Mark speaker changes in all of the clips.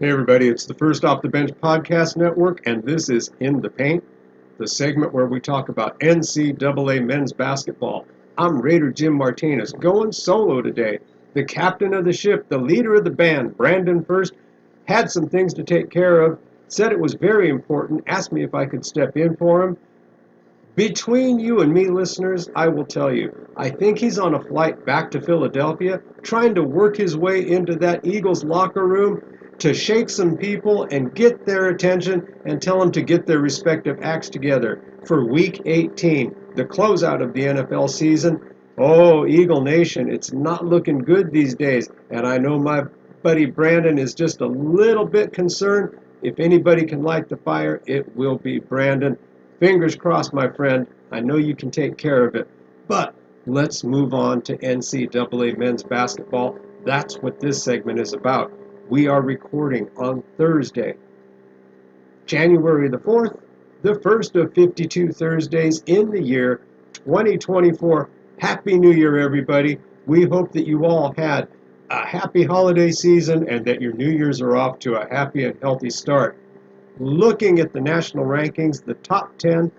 Speaker 1: Hey everybody, it's the First Off the Bench Podcast Network, and this is In the Paint, the segment where we talk about NCAA men's basketball. I'm Raider Jim Martinez, going solo today. The captain of the ship, the leader of the band, Brandon Ferst, had some things to take care of, said it was very important, asked me if I could step in for him. Between you and me, listeners, I will tell you, I think he's on a flight back to Philadelphia, trying to work his way into that Eagles locker room to shake some people and get their attention and tell them to get their respective acts together for Week 18, the closeout of the NFL season. Oh, Eagle Nation, it's not looking good these days, and I know my buddy Brandon is just a little bit concerned. If anybody can light the fire, it will be Brandon. Fingers crossed, my friend. I know you can take care of it. But let's move on to NCAA men's basketball. That's what this segment is about. We are recording on Thursday, January the 4th, the first of 52 Thursdays in the year 2024. Happy New Year, everybody. We hope that you all had a happy holiday season and that your New Year's are off to a happy and healthy start. Looking at the national rankings, the top 10,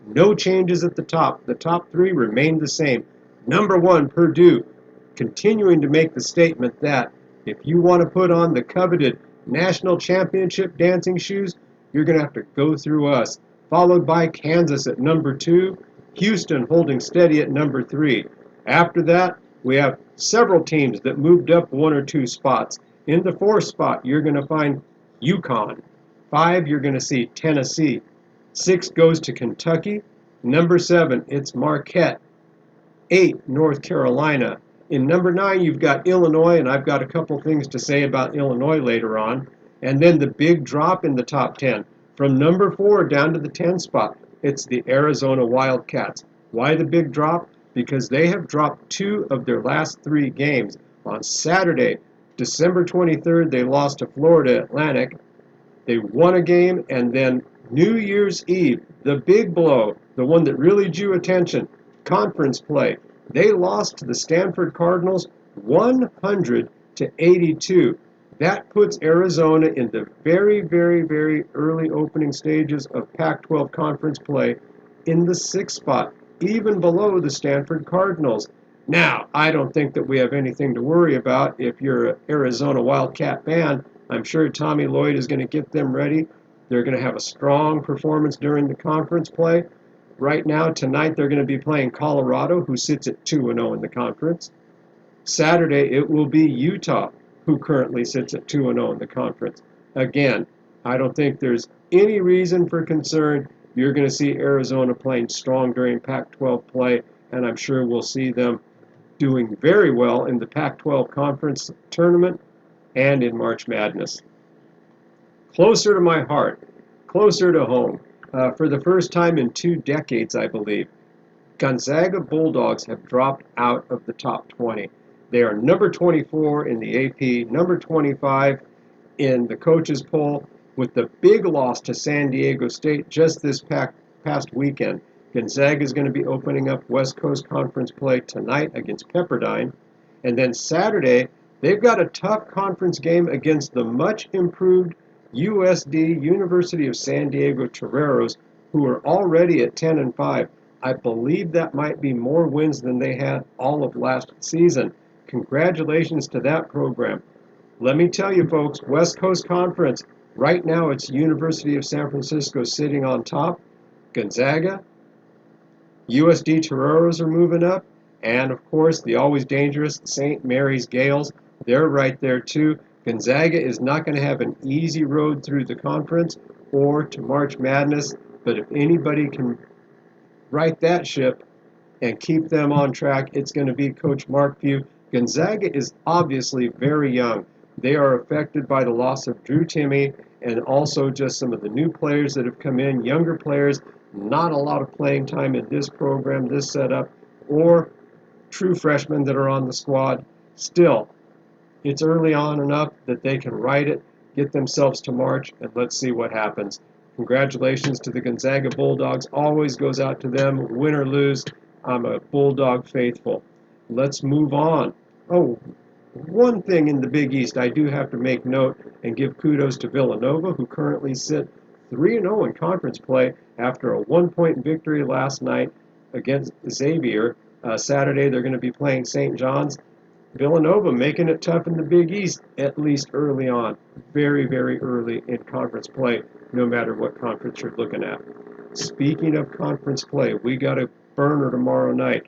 Speaker 1: no changes at the top. The top 3 remain the same. Number 1, Purdue, continuing to make the statement that if you want to put on the coveted national championship dancing shoes, you're going to have to go through us. Followed by Kansas at number 2, Houston holding steady at number 3. After that, we have several teams that moved up 1 or 2 spots. In the 4th spot, you're going to find UConn. 5, you're going to see Tennessee. 6 goes to Kentucky. Number 7, it's Marquette. 8, North Carolina. In number 9, you've got Illinois, and I've got a couple things to say about Illinois later on. And then the big drop in the top 10. From number 4 down to the 10 spot, it's the Arizona Wildcats. Why the big drop? Because they have dropped 2 of their last 3 games. On Saturday, December 23rd, they lost to Florida Atlantic. They won a game, and then New Year's Eve, the big blow, the one that really drew attention, conference play. They lost to the Stanford Cardinals 100-82. That puts Arizona in the very, very, very early opening stages of Pac-12 conference play in the 6th spot, even below the Stanford Cardinals. Now, I don't think that we have anything to worry about if you're an Arizona Wildcat fan. I'm sure Tommy Lloyd is going to get them ready. They're going to have a strong performance during the conference play. Right now, tonight, they're going to be playing Colorado, who sits at 2-0 in the conference. Saturday, it will be Utah, who currently sits at 2-0 in the conference. Again, I don't think there's any reason for concern. You're going to see Arizona playing strong during Pac-12 play, and I'm sure we'll see them doing very well in the Pac-12 conference tournament and in March Madness. Closer to my heart, closer to home, for the first time in 2 decades, I believe, Gonzaga Bulldogs have dropped out of the top 20. They are number 24 in the AP, number 25 in the coaches poll, with the big loss to San Diego State just this past weekend. Gonzaga is going to be opening up West Coast Conference play tonight against Pepperdine. And then Saturday, they've got a tough conference game against the much improved USD, University of San Diego Toreros, who are already at 10-5. I believe that might be more wins than they had all of last season. Congratulations to that program. Let me tell you, folks, West Coast Conference, right now it's University of San Francisco sitting on top. Gonzaga, USD Toreros are moving up, and of course the always dangerous St. Mary's Gales, they're right there too. Gonzaga is not going to have an easy road through the conference or to March Madness, but if anybody can right that ship and keep them on track, it's going to be Coach Mark Few. Gonzaga is obviously very young. They are affected by the loss of Drew Timme and also just some of the new players that have come in, younger players, not a lot of playing time in this program, this setup, or true freshmen that are on the squad. Still, it's early on enough that they can right it, get themselves to March, and let's see what happens. Congratulations to the Gonzaga Bulldogs. Always goes out to them, win or lose. I'm a Bulldog faithful. Let's move on. Oh, One thing in the Big East I do have to make note and give kudos to Villanova, who currently sit 3-0 in conference play after a 1-point victory last night against Xavier. Saturday they're going to be playing St. John's. Villanova making it tough in the Big East, at least early on. Very, very early in conference play, no matter what conference you're looking at. Speaking of conference play, we got a burner tomorrow night.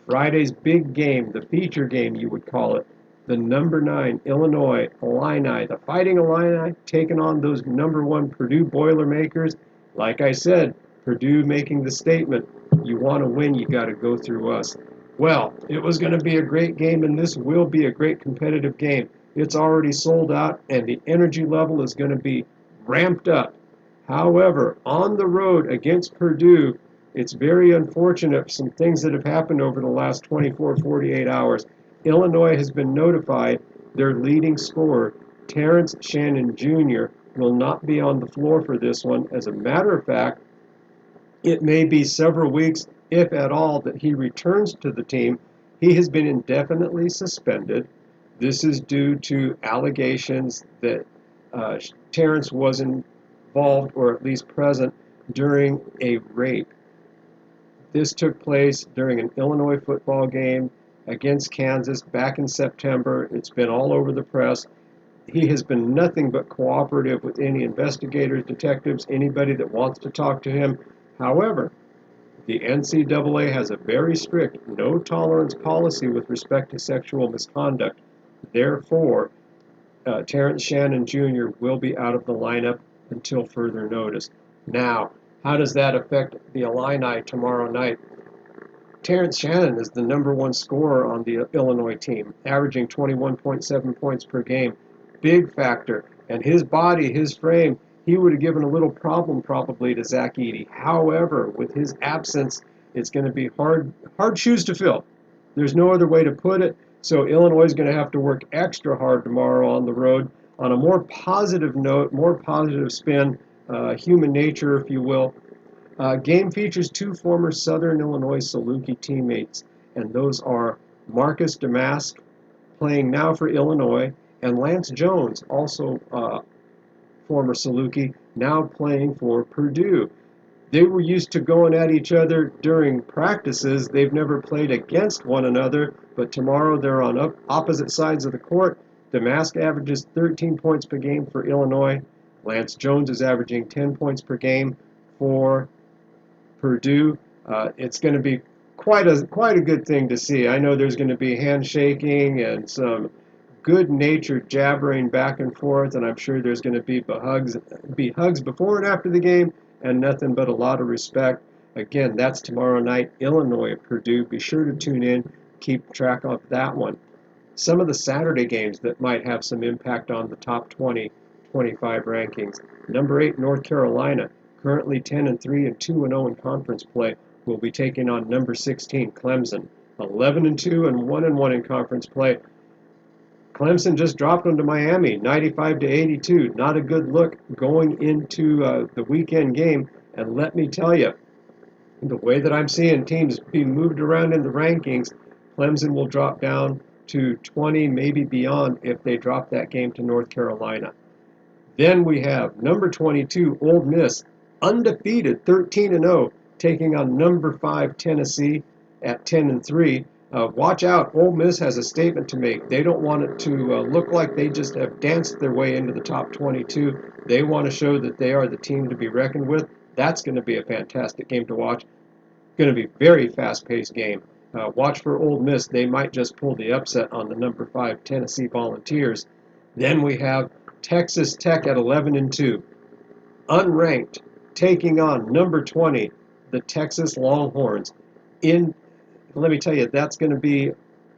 Speaker 1: Friday's big game, the feature game you would call it, the number 9 Illinois Illini, the Fighting Illini, taking on those number 1 Purdue Boilermakers. Like I said, Purdue making the statement, you want to win, you got to go through us. Well, it was going to be a great game, and this will be a great competitive game. It's already sold out, and the energy level is going to be ramped up. However, on the road against Purdue, it's very unfortunate some things that have happened over the last 24, 48 hours. Illinois has been notified their leading scorer, Terrence Shannon Jr., will not be on the floor for this one. As a matter of fact, it may be several weeks, if at all, that he returns to the team. He has been indefinitely suspended. This is due to allegations that Terrence was involved, or at least present, during a rape. This took place during an Illinois football game against Kansas back in September. It's been all over the press. He has been nothing but cooperative with any investigators, detectives, anybody that wants to talk to him. However, the NCAA has a very strict no-tolerance policy with respect to sexual misconduct. Therefore, Terrence Shannon Jr. will be out of the lineup until further notice. Now, how does that affect the Illini tomorrow night? Terrence Shannon is the number 1 scorer on the Illinois team, averaging 21.7 points per game. Big factor. And his body, his frame, he would have given a little problem probably to Zach Edey. However, with his absence, it's going to be hard shoes to fill. There's no other way to put it. So Illinois is going to have to work extra hard tomorrow on the road. On a more positive note, more positive spin, human nature, if you will. Game features 2 former Southern Illinois Saluki teammates, and those are Marcus Damask, playing now for Illinois, and Lance Jones, also former Saluki, now playing for Purdue. They were used to going at each other during practices. They've never played against one another, but tomorrow they're on opposite sides of the court. Damask averages 13 points per game for Illinois. Lance Jones is averaging 10 points per game for Purdue. It's going to be quite a good thing to see. I know there's going to be handshaking and some good-natured jabbering back and forth, and I'm sure there's going to be hugs before and after the game, and nothing but a lot of respect. Again, that's tomorrow night, Illinois, Purdue. Be sure to tune in, keep track of that one. Some of the Saturday games that might have some impact on the top 20, 25 rankings. Number 8, North Carolina, currently 10-3 and 2-0 in conference play, will be taking on number 16, Clemson, 11-2 and 1-1 in conference play. Clemson just dropped them to Miami, 95-82. Not a good look going into the weekend game. And let me tell you, the way that I'm seeing teams being moved around in the rankings, Clemson will drop down to 20, maybe beyond, if they drop that game to North Carolina. Then we have number 22, Ole Miss, undefeated, 13-0, taking on number 5, Tennessee, at 10-3. Watch out, Ole Miss has a statement to make. They don't want it to look like they just have danced their way into the top 22. They want to show that they are the team to be reckoned with. That's going to be a fantastic game to watch. Going to be a very fast-paced game. Watch for Ole Miss. They might just pull the upset on the number 5 Tennessee Volunteers. Then we have Texas Tech at 11-2, unranked, taking on number 20, the Texas Longhorns. Let me tell you, that's going to be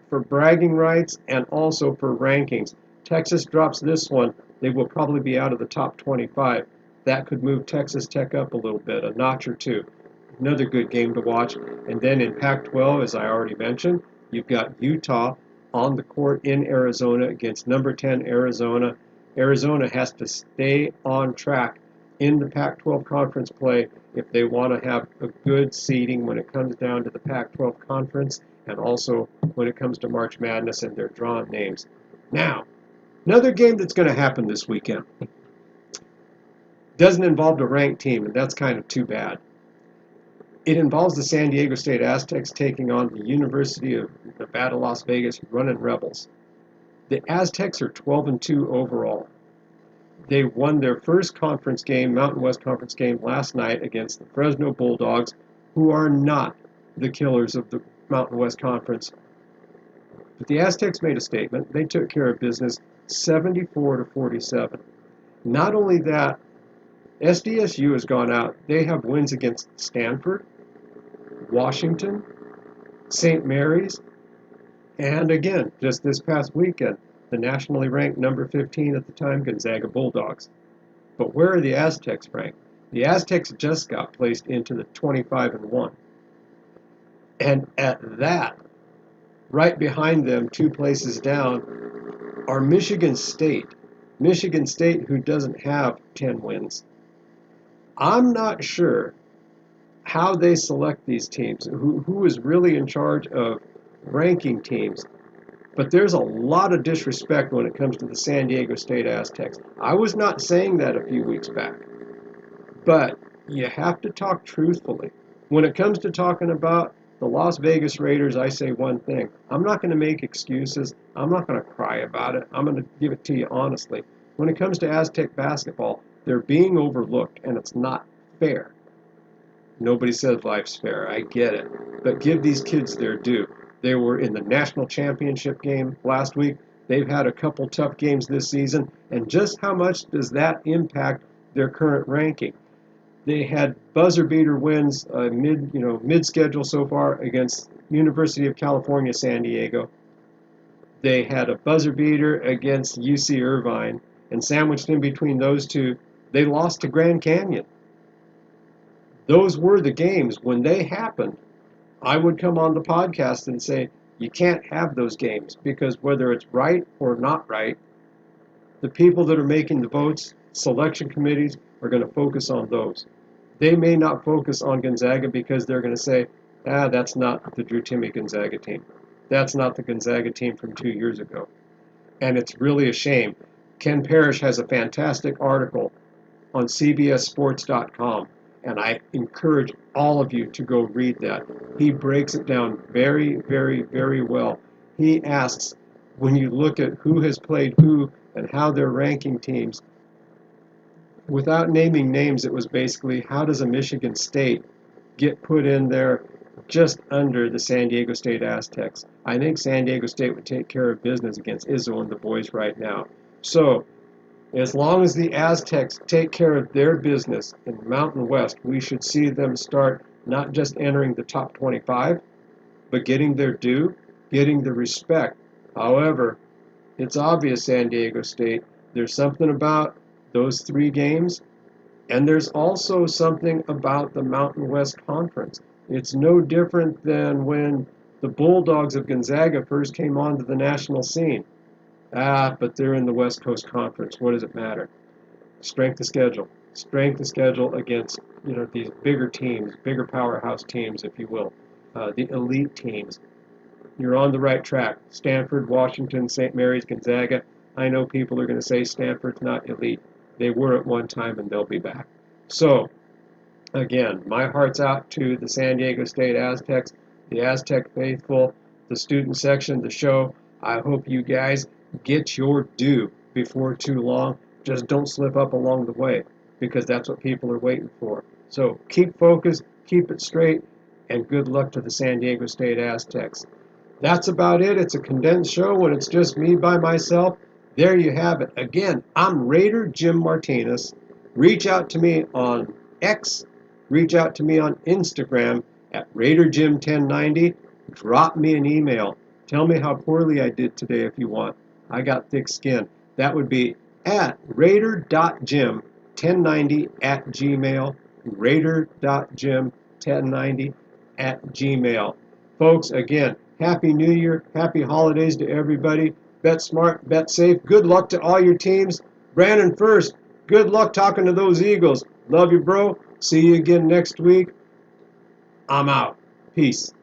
Speaker 1: for bragging rights and also for rankings. Texas drops this one, they will probably be out of the top 25. That could move Texas Tech up a little bit, a notch or two. Another good game to watch. And then in Pac-12, as I already mentioned, you've got Utah on the court in Arizona against number 10 Arizona. Arizona has to stay on track in the Pac-12 conference play if they want to have a good seeding when it comes down to the Pac-12 conference and also when it comes to March Madness and their drawn names. Now, another game that's going to happen this weekend doesn't involve a ranked team, and that's kind of too bad. It involves the San Diego State Aztecs taking on the University of Nevada, Las Vegas Runnin' Rebels. The Aztecs are 12-2 overall. They won their first conference game, Mountain West Conference game, last night against the Fresno Bulldogs, who are not the killers of the Mountain West Conference. But the Aztecs made a statement. They took care of business 74-47. Not only that, SDSU has gone out. They have wins against Stanford, Washington, St. Mary's, and again, just this past weekend, the nationally ranked number 15 at the time, Gonzaga Bulldogs. But where are the Aztecs ranked? The Aztecs just got placed into the 25-1. And at that, right behind them, 2 places down, are Michigan State. Michigan State, who doesn't have 10 wins. I'm not sure how they select these teams, who is really in charge of ranking teams. But there's a lot of disrespect when it comes to the San Diego State Aztecs. I was not saying that a few weeks back. But you have to talk truthfully. When it comes to talking about the Las Vegas Raiders, I say one thing. I'm not going to make excuses. I'm not going to cry about it. I'm going to give it to you honestly. When it comes to Aztec basketball, they're being overlooked, and it's not fair. Nobody says life's fair. I get it. But give these kids their due. They were in the national championship game last week. They've had a couple tough games this season. And just how much does that impact their current ranking? They had buzzer beater wins mid-schedule so far against University of California, San Diego. They had a buzzer beater against UC Irvine. And sandwiched in between those two, they lost to Grand Canyon. Those were the games. When they happened, I would come on the podcast and say, you can't have those games because whether it's right or not right, the people that are making the votes, selection committees, are going to focus on those. They may not focus on Gonzaga because they're going to say, that's not the Drew Timme Gonzaga team. That's not the Gonzaga team from 2 years ago. And it's really a shame. Ken Parrish has a fantastic article on CBSSports.com. And I encourage all of you to go read that. He breaks it down very, very, very well. He asks, when you look at who has played who and how they're ranking teams, without naming names, it was basically, how does a Michigan State get put in there just under the San Diego State Aztecs? I think San Diego State would take care of business against Izzo and the boys right now. So, as long as the Aztecs take care of their business in Mountain West, we should see them start not just entering the top 25, but getting their due, getting the respect. However, it's obvious, San Diego State, there's something about those 3 games, and there's also something about the Mountain West Conference. It's no different than when the Bulldogs of Gonzaga first came onto the national scene. But they're in the West Coast Conference. What does it matter? Strength of schedule. Strength of schedule against, these bigger teams, bigger powerhouse teams, if you will. The elite teams. You're on the right track. Stanford, Washington, St. Mary's, Gonzaga. I know people are going to say Stanford's not elite. They were at one time, and they'll be back. So, again, my heart's out to the San Diego State Aztecs, the Aztec faithful, the student section, the show. I hope you guys get your due before too long. Just don't slip up along the way, because that's what people are waiting for. So keep focused, keep it straight, and good luck to the San Diego State Aztecs. That's about it. It's a condensed show when it's just me by myself. There you have it. Again, I'm Raider Jim Martinez. Reach out to me on X. Reach out to me on Instagram at RaiderJim1090. Drop me an email. Tell me how poorly I did today if you want. I got thick skin. That would be at raider.jim1090@gmail. Raider.jim1090@gmail. Folks, again, Happy New Year. Happy holidays to everybody. Bet smart, bet safe. Good luck to all your teams. Brandon Ferst, good luck talking to those Eagles. Love you, bro. See you again next week. I'm out. Peace.